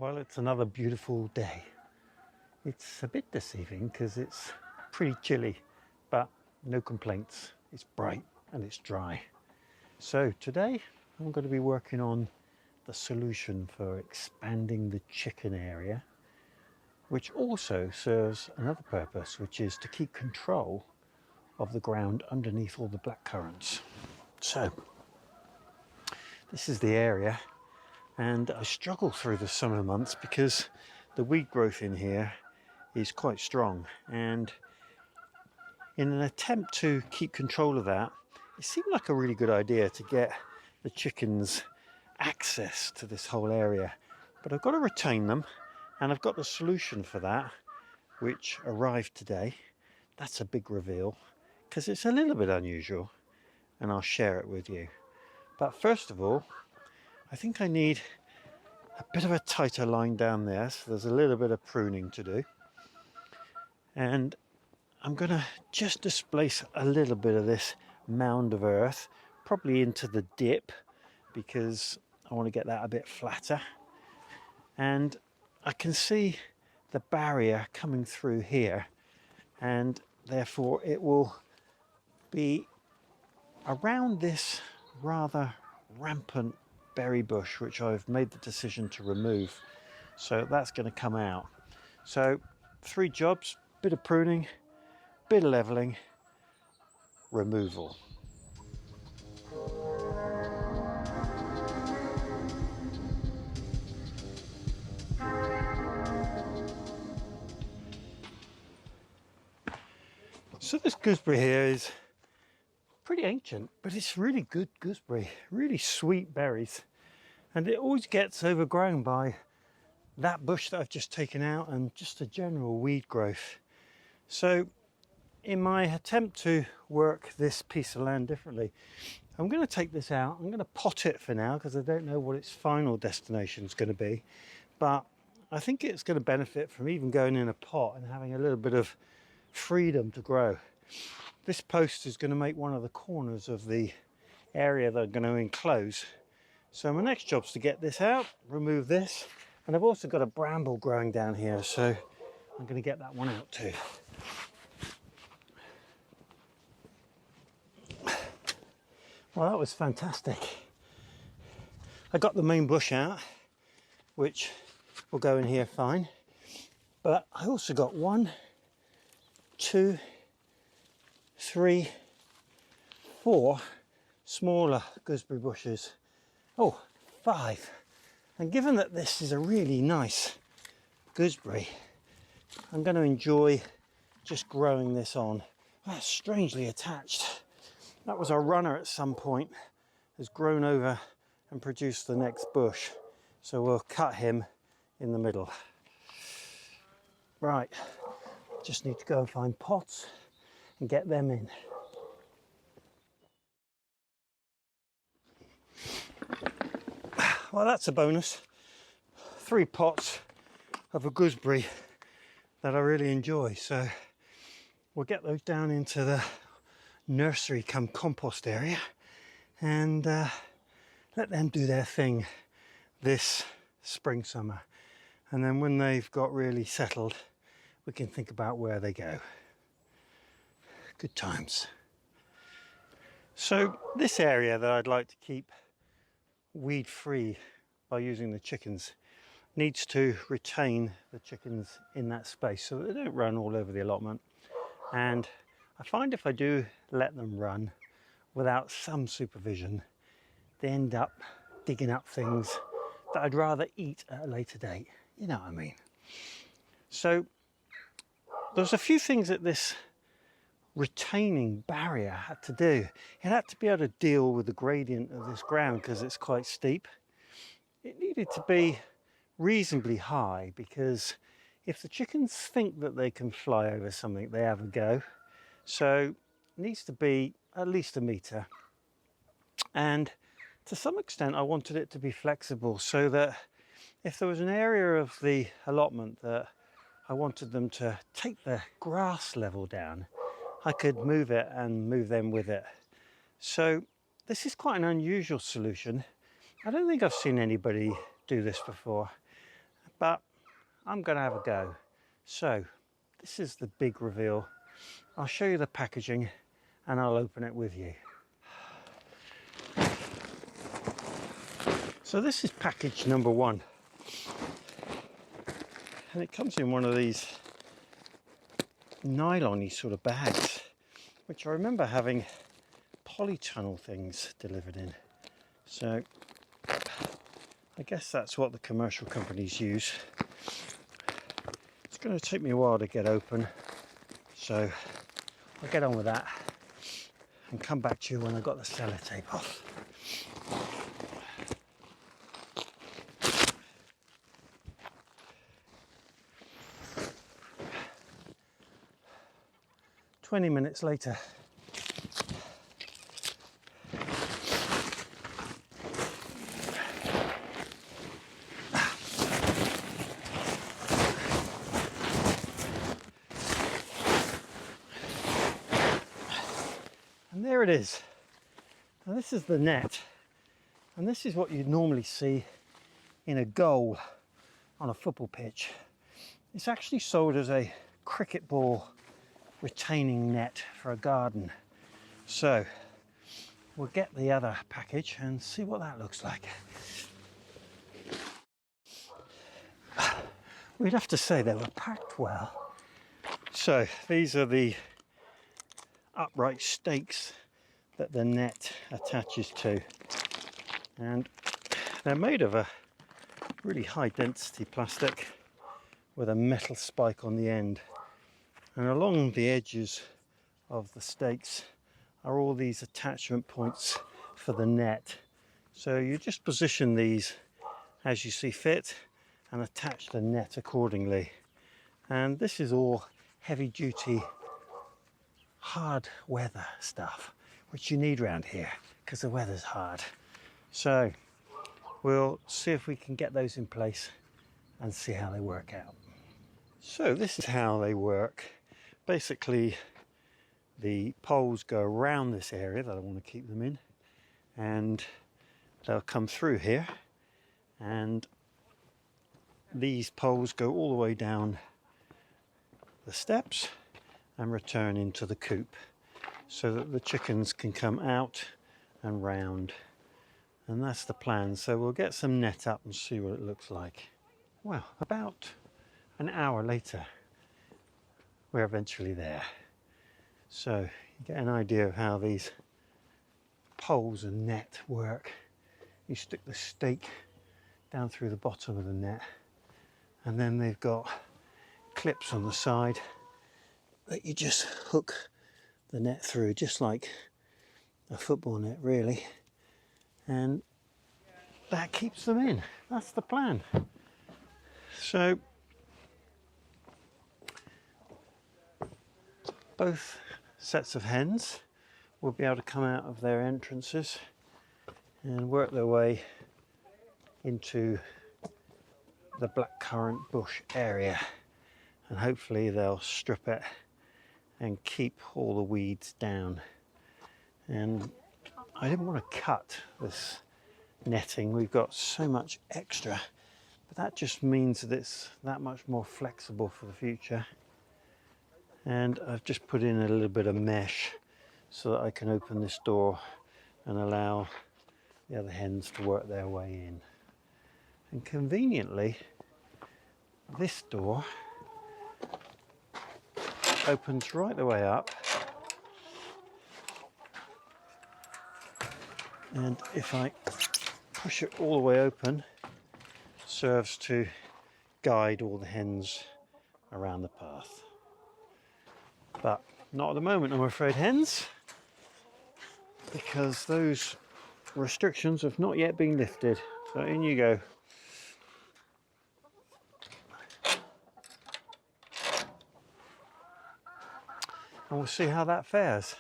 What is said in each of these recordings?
Well, it's another beautiful day. It's a bit deceiving because it's pretty chilly, but no complaints. It's bright and it's dry. So today I'm going to be working on the solution for expanding the chicken area, which also serves another purpose, which is to keep control of the ground underneath all the blackcurrants. So this is the area, and I struggle through the summer months because the weed growth in here is quite strong, and in an attempt to keep control of that, it seemed like a really good idea to get the chickens access to this whole area. But I've got to retain them, and I've got the solution for that, which arrived today. That's a big reveal because it's a little bit unusual, and I'll share it with you. But first of all, I think I need a bit of a tighter line down there, so there's a little bit of pruning to do. And I'm going to just displace a little bit of this mound of earth, probably into the dip, because I want to get that a bit flatter. And I can see the barrier coming through here, and therefore it will be around this rather rampant berry bush, which I've made the decision to remove. So that's going to come out. So 3 jobs: bit of pruning, bit of leveling, removal. So this gooseberry here is pretty ancient, but it's really good gooseberry, really sweet berries, and it always gets overgrown by that bush that I've just taken out and just a general weed growth. So in my attempt to work this piece of land differently, I'm going to take this out. I'm going to pot it for now because I don't know what its final destination is going to be, but I think it's going to benefit from even going in a pot and having a little bit of freedom to grow. This post is going to make one of the corners of the area that I'm going to enclose. So my next job is to get this out, remove this, and I've also got a bramble growing down here, so I'm going to get that one out too. Well, that was fantastic. I got the main bush out, which will go in here fine, but I also got 1, 2, 3, 4 smaller gooseberry bushes. Oh, 5. And given that this is a really nice gooseberry, I'm going to enjoy just growing this on. That's strangely attached. That was a runner at some point, has grown over and produced the next bush. So we'll cut him in the middle. Right, just need to go and find pots and get them in. Well, that's a bonus. 3 pots of a gooseberry that I really enjoy. So we'll get those down into the nursery come compost area and let them do their thing this spring summer. And then when they've got really settled, we can think about where they go. Good times. So this area that I'd like to keep weed free by using the chickens needs to retain the chickens in that space so that they don't run all over the allotment. And I find if I do let them run without some supervision, they end up digging up things that I'd rather eat at a later date. You know what I mean? So there's a few things that this retaining barrier had to do. It had to be able to deal with the gradient of this ground because it's quite steep. It needed to be reasonably high because if the chickens think that they can fly over something, they have a go. So it needs to be at least 1 meter. And to some extent I wanted it to be flexible so that if there was an area of the allotment that I wanted them to take the grass level down, I could move it and move them with it. So this is quite an unusual solution. I don't think I've seen anybody do this before. but I'm going to have a go. So this is the big reveal. I'll show you the packaging and I'll open it with you. So this is package number 1, and it comes in one of these nylon-y sort of bags, which I remember having polytunnel things delivered in. So I guess that's what the commercial companies use. It's going to take me a while to get open, so I'll get on with that and come back to you when I've got the sellotape off. "20 minutes later." And there it is. Now this is the net, and this is what you'd normally see in a goal on a football pitch. It's actually sold as a cricket ball retaining net for a garden. So we'll get the other package and see what that looks like. We'd have to say they were packed well. So these are the upright stakes that the net attaches to, and they're made of a really high density plastic with a metal spike on the end, and along the edges of the stakes are all these attachment points for the net. So you just position these as you see fit and attach the net accordingly. And this is all heavy duty hard weather stuff, which you need around here because the weather's hard. So we'll see if we can get those in place and see how they work out. So this is how they work. Basically the poles go around this area that I want to keep them in, and they'll come through here, and these poles go all the way down the steps and return into the coop so that the chickens can come out and round. And that's the plan. So we'll get some net up and see what it looks like. Well, about an hour later, we're eventually there. So you get an idea of how these poles and net work. You stick the stake down through the bottom of the net, and then they've got clips on the side that you just hook the net through, just like a football net really, and that keeps them in. That's the plan. So both sets of hens will be able to come out of their entrances and work their way into the blackcurrant bush area, and hopefully they'll strip it and keep all the weeds down. And I didn't want to cut this netting, we've got so much extra, but that just means that it's that much more flexible for the future. And I've just put in a little bit of mesh so that I can open this door and allow the other hens to work their way in. And conveniently, this door opens right the way up, and if I push it all the way open, serves to guide all the hens around the path. But not at the moment, I'm afraid, hens, because those restrictions have not yet been lifted. So in you go. And we'll see how that fares.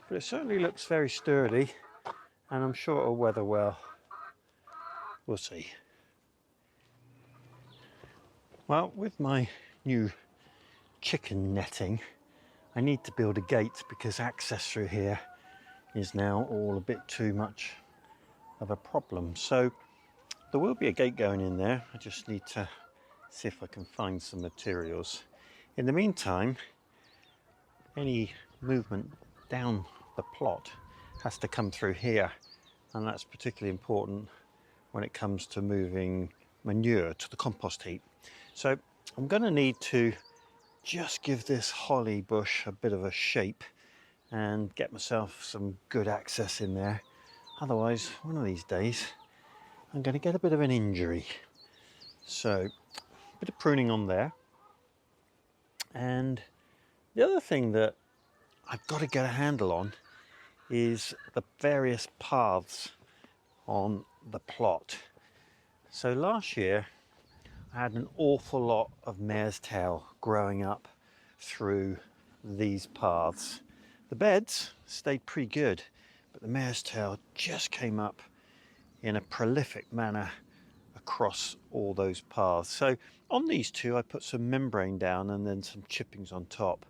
But it certainly looks very sturdy, and I'm sure it'll weather well. We'll see. Well, with my new chicken netting, I need to build a gate because access through here is now all a bit too much of a problem. So there will be a gate going in there. I just need to see if I can find some materials. In the meantime, any movement down the plot has to come through here, and that's particularly important when it comes to moving manure to the compost heap. So I'm going to need to just give this holly bush a bit of a shape and get myself some good access in there. Otherwise, one of these days, I'm going to get a bit of an injury. So, a bit of pruning on there. And the other thing that I've got to get a handle on is the various paths on the plot. So last year, I had an awful lot of mare's tail growing up through these paths. The beds stayed pretty good, but the mare's tail just came up in a prolific manner across all those paths. So on these two, I put some membrane down and then some chippings on top.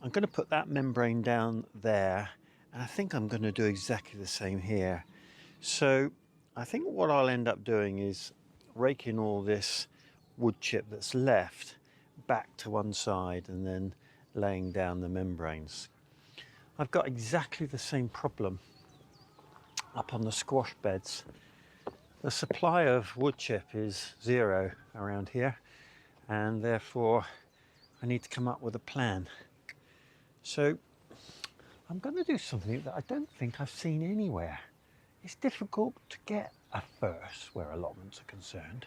I'm going to put that membrane down there, and I think I'm going to do exactly the same here. So I think what I'll end up doing is raking all this wood chip that's left back to one side and then laying down the membranes. I've got exactly the same problem up on the squash beds. The supply of wood chip is zero around here, and therefore I need to come up with a plan. So I'm going to do something that I don't think I've seen anywhere. It's difficult to get a first where allotments are concerned,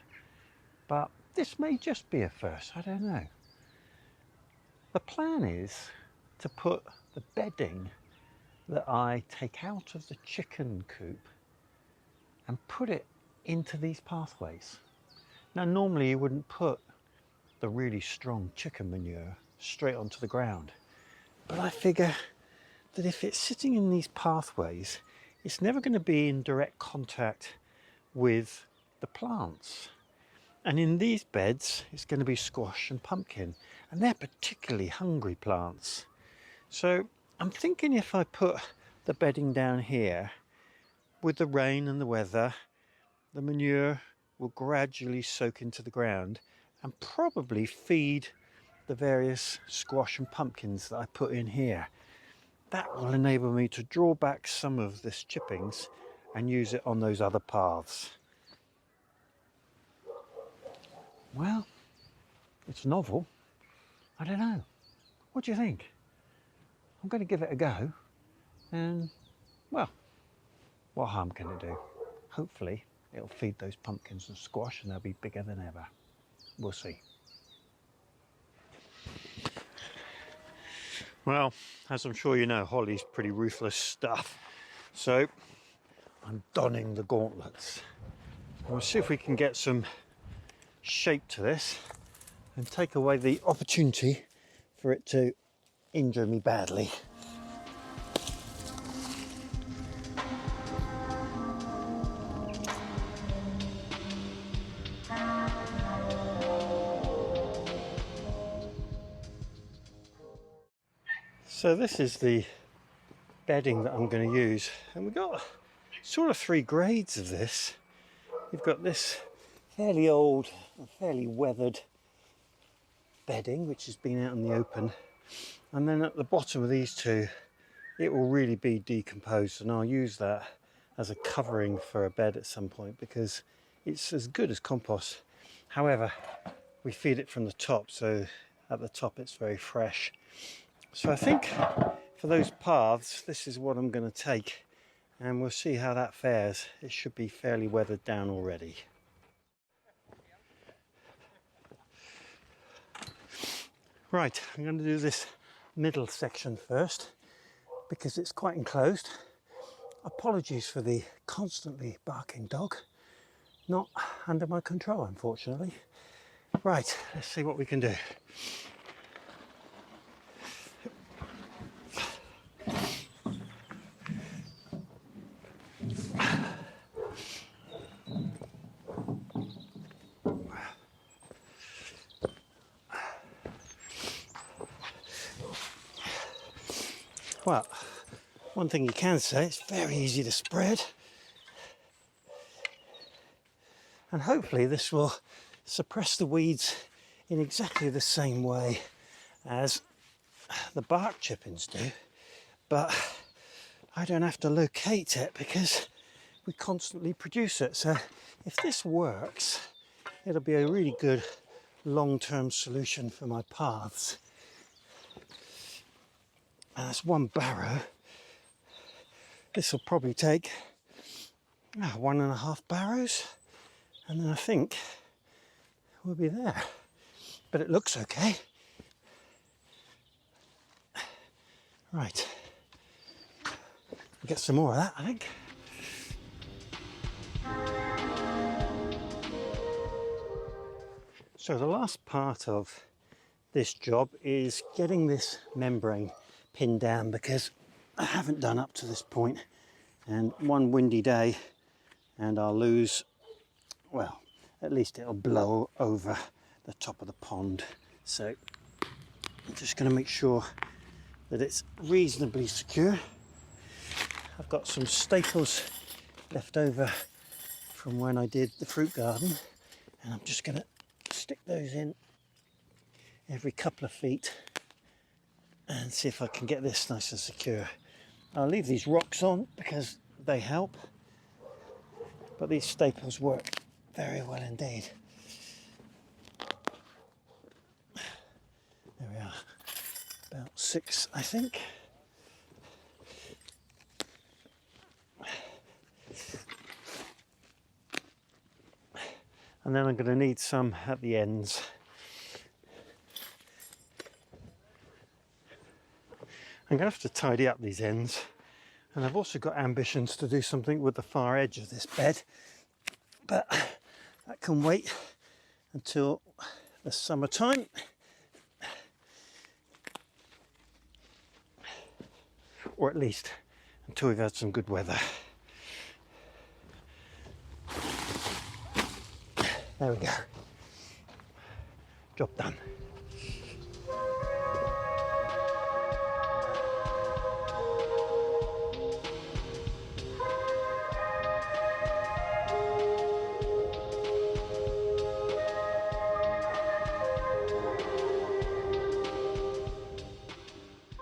but this may just be a first, I don't know. The plan is to put the bedding that I take out of the chicken coop and put it into these pathways. Now normally you wouldn't put the really strong chicken manure straight onto the ground, but I figure that if it's sitting in these pathways, it's never going to be in direct contact with the plants. And in these beds, it's going to be squash and pumpkin, and they're particularly hungry plants. So I'm thinking if I put the bedding down here, with the rain and the weather, the manure will gradually soak into the ground and probably feed the various squash and pumpkins that I put in here. That will enable me to draw back some of this chippings and use it on those other paths. Well, it's novel. I don't know. What do you think? I'm going to give it a go, and well, what harm can it do? Hopefully it'll feed those pumpkins and squash and they'll be bigger than ever. We'll see. Well, as I'm sure you know, holly's pretty ruthless stuff, so I'm donning the gauntlets. We'll see if we can get some shape to this and take away the opportunity for it to injure me badly. So this is the bedding that I'm going to use, and we've got sort of three grades of this. You've got this fairly old and fairly weathered bedding which has been out in the open, and then at the bottom of these two it will really be decomposed, and I'll use that as a covering for a bed at some point because it's as good as compost. However, we feed it from the top, so at the top it's very fresh. So I think for those paths this is what I'm going to take, and we'll see how that fares. It should be fairly weathered down already. Right, I'm going to do this middle section first because it's quite enclosed. Apologies for the constantly barking dog. Not under my control, unfortunately. Right, let's see what we can do. Well, one thing you can say, it's very easy to spread. And hopefully this will suppress the weeds in exactly the same way as the bark chippings do, but I don't have to locate it because we constantly produce it. So if this works, it'll be a really good long-term solution for my paths. And that's one barrow. This will probably take 1.5 barrows, and then I think we'll be there. But it looks okay. Right, we'll get some more of that, I think. So the last part of this job is getting this membrane pinned down, because I haven't done up to this point, and one windy day and I'll lose, well, at least it'll blow over the top of the pond. So I'm just going to make sure that it's reasonably secure. I've got some staples left over from when I did the fruit garden, and I'm just going to stick those in every couple of feet and see if I can get this nice and secure. I'll leave these rocks on because they help, but these staples work very well indeed. There we are, about 6 I think. And then I'm going to need some at the ends. I'm going to have to tidy up these ends, and I've also got ambitions to do something with the far edge of this bed, but that can wait until the summertime. Or at least until we've had some good weather. There we go. Job done.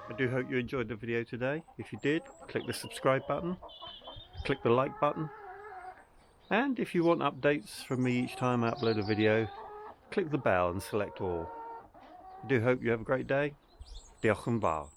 I do hope you enjoyed the video today. If you did, click the subscribe button, click the like button, and if you want updates from me each time I upload a video, click the bell and select all. I do hope you have a great day. Diolch yn fawr.